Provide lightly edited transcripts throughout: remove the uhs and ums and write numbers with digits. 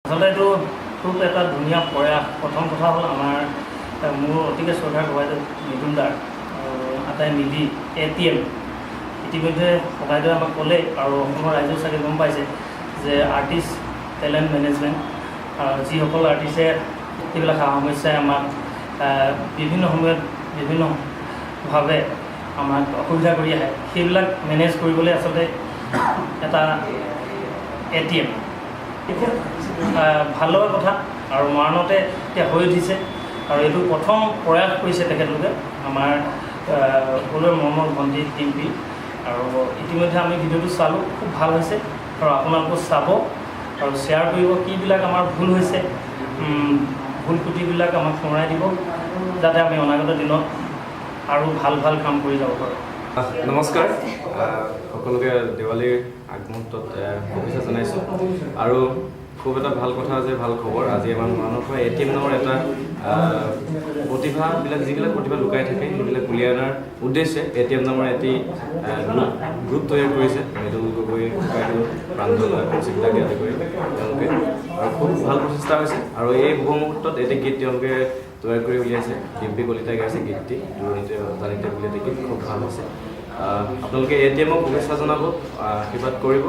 আচলতে এইটো খুব এটা ধুনীয়া প্ৰয়াস। প্ৰথম কথা হ'ল মোৰ অতিকে শ্ৰদ্ধাৰ ককাইদেউ মিথুন দাৰ আটাই মিলি ATM ইতিমধ্যে ককাইদেৱে আমাক ক'লে আৰু অসমৰ ৰাইজেও চাগে গম পাইছে যে আৰ্টিষ্ট টেলেণ্ট মেনেজমেণ্ট যিসকল আৰ্টিষ্টে সেইবিলাক সমস্যাই আমাক বিভিন্ন সময়ত বিভিন্নভাৱে আমাক অসুবিধা কৰি আহে, সেইবিলাক মেনেজ কৰিবলৈ আচলতে এটা ATM খুব ভাল লগা কথা আৰু মৰাণতে এতিয়া হৈ উঠিছে আৰু এইটো প্ৰথম প্ৰয়াস কৰিছে তেখেতলোকে আমাৰ সকলোৰে মৰমৰ ভণ্টি টিম্পী। আৰু ইতিমধ্যে আমি ভিডিঅ'টো চালোঁ, খুব ভাল হৈছে আৰু আপোনালোকেও চাব আৰু শ্বেয়াৰ কৰিব কিবিলাক আমাৰ ভুল হৈছে, ভুল ত্ৰুটিবিলাক আমাক সোঁৱৰাই দিব যাতে আমি অনাগত দিনত আৰু ভাল কাম কৰি যাব পাৰোঁ। নমস্কাৰ, সকলোকে দেৱালীৰ আগমুহূৰ্তত শুভেচ্ছা জনাইছোঁ। আৰু খুব এটা ভাল কথা যে ভাল খবৰ, আজি আমাৰ মৰাণৰ পৰা ATM নামৰ এটা যিবিলাক প্ৰতিভা লুকাই থাকে সেইবিলাক উলিয়াই অনাৰ উদ্দেশ্যে ATM নামৰ এটি গ্ৰুপ তৈয়াৰ কৰিছে মৃদুল গগৈ, ককাইদেউ, প্ৰাঞ্জল, কৌশিকদাকে আদি কৰি তেওঁলোকে, আৰু খুব ভাল প্ৰচেষ্টা হৈছে। আৰু এই শুভ মুহূৰ্তত এটি গীত তেওঁলোকে তৈয়াৰ কৰি উলিয়াইছে, ডিম্পী কলিতাই গাইছে গীতটি, দুৰণীতে জানিতে বুলি এটি গীত, খুব ভাল হৈছে। আপোনালোকে ATMক শুভেচ্ছা জনাব, আশীৰ্বাদ কৰিব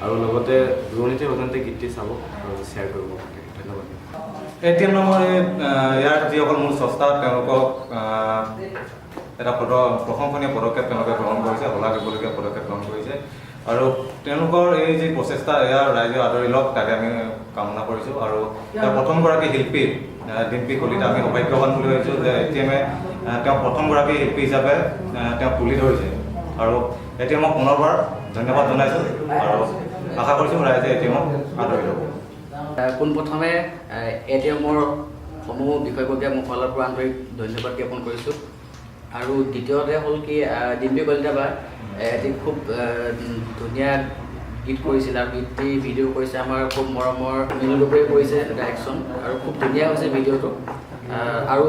আৰু লগতে দুৰণীতে অজান্তে গীতটি চাব আৰু শ্বেয়াৰ কৰিব। ধন্যবাদ। ATM নামৰ ইয়াৰ যিসকল মূল স্ৰষ্টা তেওঁলোকক এটা প্ৰশংসনীয় পদক্ষেপ তেওঁলোকে গ্ৰহণ কৰিছে, শলাগ দিবলগীয়া পদক্ষেপ গ্ৰহণ কৰিছে। আৰু তেওঁলোকৰ এই যি প্ৰচেষ্টা এয়া ৰাইজে আদৰি লওক তাকে আমি কামনা কৰিছোঁ। আৰু প্ৰথমগৰাকী শিল্পী ডিম্পী কলিতা আমি সৌভাগ্যৱান বুলি ভাবিছোঁ যে ATMে তেওঁ প্ৰথমগৰাকী শিল্পী হিচাপে তেওঁ তুলি ধৰিছে। আৰু ATMক পুনৰবাৰ ধন্যবাদ জনাইছোঁ আৰু আশা কৰিছোঁ ৰাইজে ATMক আদৰি ল'ব। পোনপ্ৰথমে ATMৰ সমূহ বিষয়ববীয়া মোৰ ফালৰ পৰা আন্তৰিক ধন্যবাদ জ্ঞাপন কৰিছোঁ। আৰু দ্বিতীয়তে হ'ল কি ডিম্পী কলিতা বা এটি খুব ধুনীয়া গীত কৰিছিল আৰু গীতটি ভিডিঅ' কৰিছে আমাৰ খুব মৰমৰ মৃদুল গগৈয়ে কৰিছে ডাইৰেকশ্যন, আৰু খুব ধুনীয়া হৈছে ভিডিঅ'টো। আৰু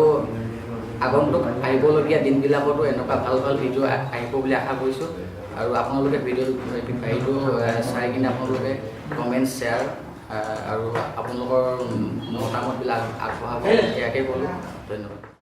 আগন্তুক আহিবলগীয়া দিনবিলাকতো এনেকুৱা ভাল ভিডিঅ' আহিব বুলি আশা কৰিছোঁ। আৰু আপোনালোকে ভিডিঅ'টো চাই কিনে আপোনালোকে কমেণ্ট, শ্বেয়াৰ আৰু আপোনালোকৰ মতামতবিলাক আগবঢ়াব, ইয়াকে ক'লোঁ। ধন্যবাদ।